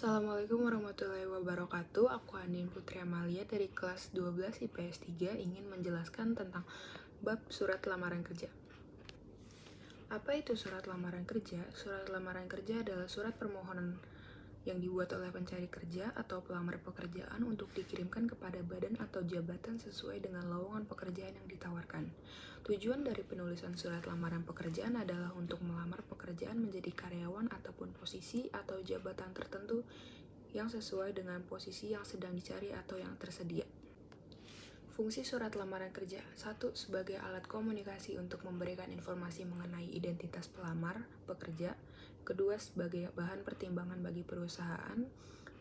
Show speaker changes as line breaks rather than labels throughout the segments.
Assalamualaikum warahmatullahi wabarakatuh. Aku Anin Putri Amalia dari kelas 12 IPS 3 ingin menjelaskan tentang bab surat lamaran kerja. Apa itu surat lamaran kerja? Surat lamaran kerja adalah surat permohonan yang dibuat oleh pencari kerja atau pelamar pekerjaan untuk dikirimkan kepada badan atau jabatan sesuai dengan lowongan pekerjaan yang ditawarkan. Tujuan dari penulisan surat lamaran pekerjaan adalah untuk melamar pekerjaan menjadi karyawan ataupun posisi atau jabatan tertentu yang sesuai dengan posisi yang sedang dicari atau yang tersedia. Fungsi surat lamaran kerja: 1. Sebagai alat komunikasi untuk memberikan informasi mengenai identitas pelamar pekerja. Kedua, sebagai bahan pertimbangan bagi perusahaan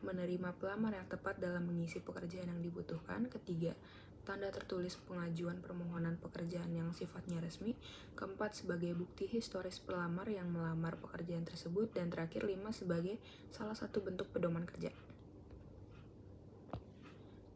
menerima pelamar yang tepat dalam mengisi pekerjaan yang dibutuhkan. Ketiga, tanda tertulis pengajuan permohonan pekerjaan yang sifatnya resmi. Keempat, sebagai bukti historis pelamar yang melamar pekerjaan tersebut. Dan terakhir, 5, sebagai salah satu bentuk pedoman kerja.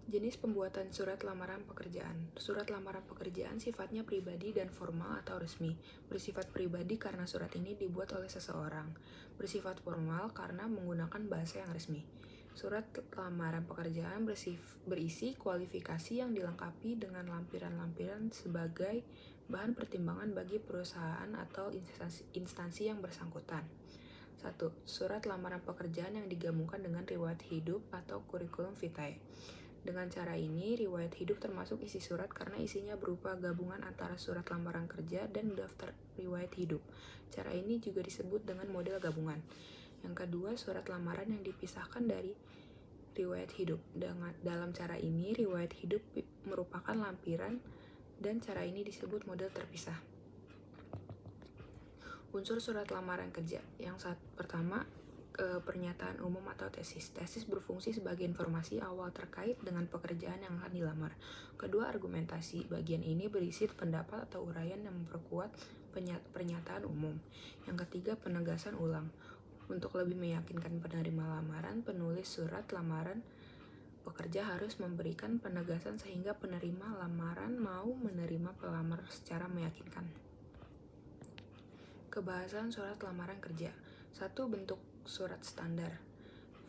Jenis pembuatan surat lamaran pekerjaan. Surat lamaran pekerjaan sifatnya pribadi dan formal atau resmi. Bersifat pribadi karena surat ini dibuat oleh seseorang. Bersifat formal karena menggunakan bahasa yang resmi. Surat lamaran pekerjaan berisi kualifikasi yang dilengkapi dengan lampiran-lampiran sebagai bahan pertimbangan bagi perusahaan atau instansi yang bersangkutan. 1. Surat lamaran pekerjaan yang digabungkan dengan riwayat hidup atau kurikulum vitae. Dengan cara ini, riwayat hidup termasuk isi surat karena isinya berupa gabungan antara surat lamaran kerja dan daftar riwayat hidup. Cara ini juga disebut dengan model gabungan. Yang kedua, surat lamaran yang dipisahkan dari riwayat hidup. Dalam cara ini, riwayat hidup merupakan lampiran dan cara ini disebut model terpisah. Unsur surat lamaran kerja. Yang pertama, pernyataan umum atau tesis. Tesis berfungsi sebagai informasi awal terkait dengan pekerjaan yang akan dilamar. Kedua, argumentasi. Bagian ini berisi pendapat atau uraian yang memperkuat pernyataan umum. Yang ketiga, penegasan ulang. Untuk lebih meyakinkan penerima lamaran, penulis surat lamaran pekerja harus memberikan penegasan sehingga penerima lamaran mau menerima pelamar secara meyakinkan. Kebahasan surat lamaran kerja. 1. Bentuk surat standar.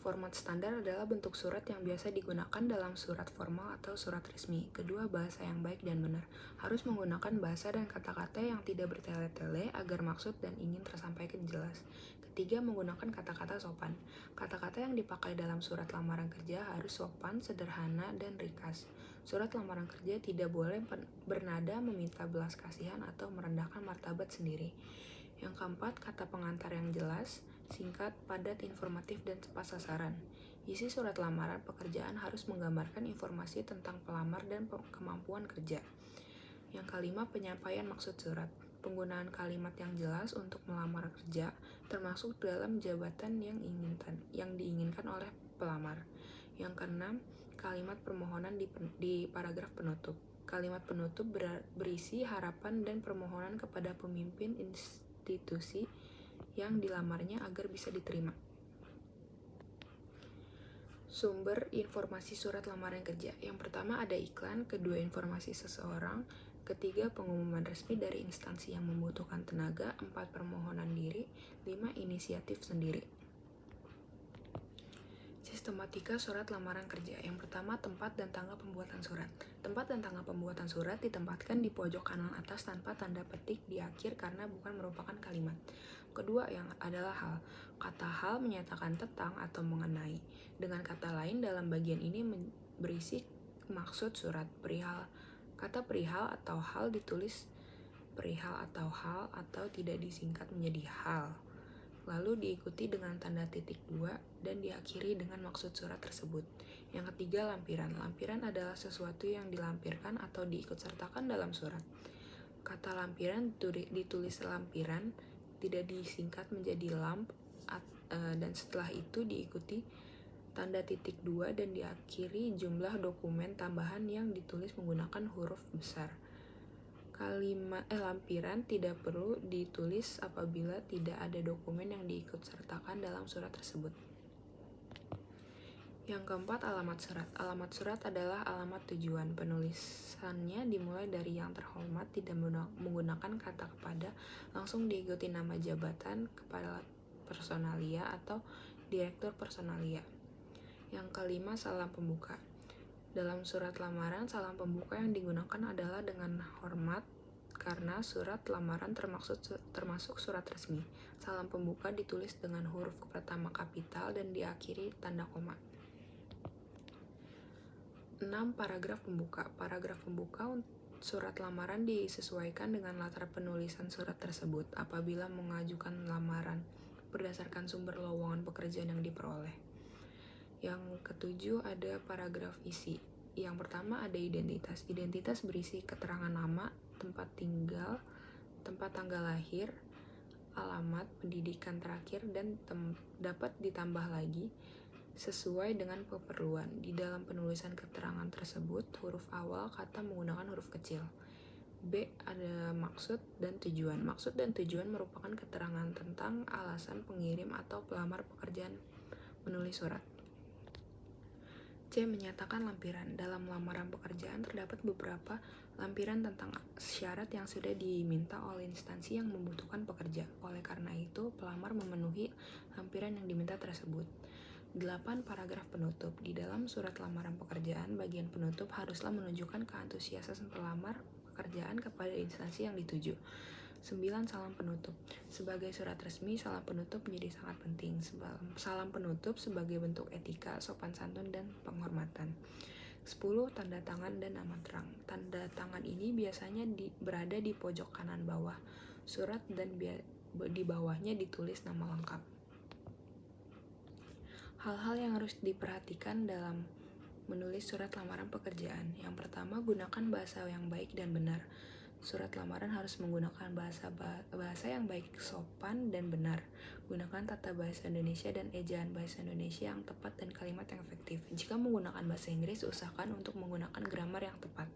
Format standar adalah bentuk surat yang biasa digunakan dalam surat formal atau surat resmi. Kedua, bahasa yang baik dan benar. Harus menggunakan bahasa dan kata-kata yang tidak bertele-tele agar maksud dan ingin tersampaikan jelas. Ketiga, menggunakan kata-kata sopan. Kata-kata yang dipakai dalam surat lamaran kerja harus sopan, sederhana, dan ringkas. Surat lamaran kerja tidak boleh bernada meminta belas kasihan atau merendahkan martabat sendiri. Yang keempat, kata pengantar yang jelas, singkat, padat, informatif, dan tepat sasaran. Isi surat lamaran pekerjaan harus menggambarkan informasi tentang pelamar dan kemampuan kerja. Yang kelima, penyampaian maksud surat. Penggunaan kalimat yang jelas untuk melamar kerja, termasuk dalam jabatan yang diinginkan oleh pelamar. Yang keenam, kalimat permohonan di paragraf penutup. Kalimat penutup berisi harapan dan permohonan kepada pemimpin institusi yang dilamarnya agar bisa diterima. Sumber informasi surat lamaran kerja. Yang pertama ada iklan, kedua informasi seseorang, ketiga pengumuman resmi dari instansi yang membutuhkan tenaga, 4 permohonan diri, 5 inisiatif sendiri. Sistematika surat lamaran kerja. Yang pertama, tempat dan tanggal pembuatan surat. Tempat dan tanggal pembuatan surat ditempatkan di pojok kanan atas tanpa tanda petik di akhir karena bukan merupakan kalimat. Kedua yang adalah hal. Kata hal menyatakan tentang atau mengenai. Dengan kata lain, dalam bagian ini berisi maksud surat perihal. Kata perihal atau hal ditulis perihal atau hal atau tidak disingkat menjadi hal. Lalu diikuti dengan tanda titik 2 dan diakhiri dengan maksud surat tersebut. Yang ketiga, lampiran. Lampiran adalah sesuatu yang dilampirkan atau diikutsertakan dalam surat. Kata lampiran ditulis lampiran, tidak disingkat menjadi lamp, dan setelah itu diikuti tanda titik 2 dan diakhiri jumlah dokumen tambahan yang ditulis menggunakan huruf besar. Lampiran tidak perlu ditulis apabila tidak ada dokumen yang diikutsertakan dalam surat tersebut. Yang keempat, alamat surat. Alamat surat adalah alamat tujuan. Penulisannya dimulai dari yang terhormat, tidak menggunakan kata kepada, langsung diikuti nama jabatan, kepala personalia, atau Direktur Personalia. Yang kelima, salam pembuka. Dalam surat lamaran, salam pembuka yang digunakan adalah dengan hormat karena surat lamaran termasuk surat resmi. Salam pembuka ditulis dengan huruf pertama kapital dan diakhiri tanda koma. 6. Paragraf pembuka. Paragraf pembuka surat lamaran disesuaikan dengan latar penulisan surat tersebut apabila mengajukan lamaran berdasarkan sumber lowongan pekerjaan yang diperoleh. Yang ketujuh ada paragraf isi. Yang pertama ada identitas. Identitas berisi keterangan nama, tempat tinggal, tempat tanggal lahir, alamat, pendidikan terakhir, dan dapat ditambah lagi sesuai dengan keperluan. Di dalam penulisan keterangan tersebut, huruf awal kata menggunakan huruf kecil. B. Ada maksud dan tujuan. Maksud dan tujuan merupakan keterangan tentang alasan pengirim atau pelamar pekerjaan menulis surat. C. Menyatakan lampiran. Dalam lamaran pekerjaan terdapat beberapa lampiran tentang syarat yang sudah diminta oleh instansi yang membutuhkan pekerja. Oleh karena itu, pelamar memenuhi lampiran yang diminta tersebut. 8. Paragraf penutup. Di dalam surat lamaran pekerjaan, bagian penutup haruslah menunjukkan keantusiasan pelamar pekerjaan kepada instansi yang dituju. 9. Salam penutup. Sebagai surat resmi, salam penutup menjadi sangat penting. Salam penutup sebagai bentuk etika, sopan santun, dan penghormatan. 10. Tanda tangan dan nama terang. Tanda tangan ini biasanya berada di pojok kanan bawah surat dan di bawahnya ditulis nama lengkap. Hal-hal yang harus diperhatikan dalam menulis surat lamaran pekerjaan. Yang pertama, gunakan bahasa yang baik dan benar. Surat lamaran harus menggunakan bahasa yang baik, sopan, dan benar. Gunakan tata bahasa Indonesia dan ejaan bahasa Indonesia yang tepat dan kalimat yang efektif. Jika menggunakan bahasa Inggris, usahakan untuk menggunakan grammar yang tepat.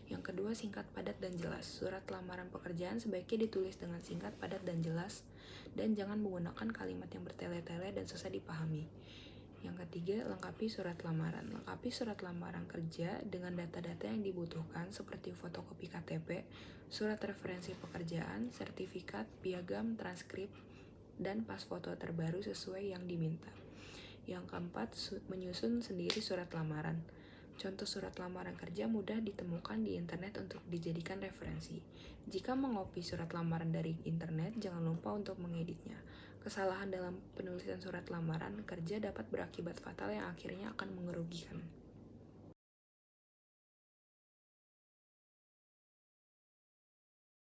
Yang kedua, singkat, padat, dan jelas. Surat lamaran pekerjaan sebaiknya ditulis dengan singkat, padat, dan jelas, dan jangan menggunakan kalimat yang bertele-tele dan susah dipahami. Yang ketiga, lengkapi surat lamaran. Lengkapi surat lamaran kerja dengan data-data yang dibutuhkan seperti fotokopi KTP, surat referensi pekerjaan, sertifikat, piagam, transkrip, dan pas foto terbaru sesuai yang diminta. Yang keempat, menyusun sendiri surat lamaran. Contoh surat lamaran kerja mudah ditemukan di internet untuk dijadikan referensi. Jika mengopi surat lamaran dari internet, jangan lupa untuk mengeditnya. Kesalahan dalam penulisan surat lamaran kerja dapat berakibat fatal yang akhirnya akan merugikan.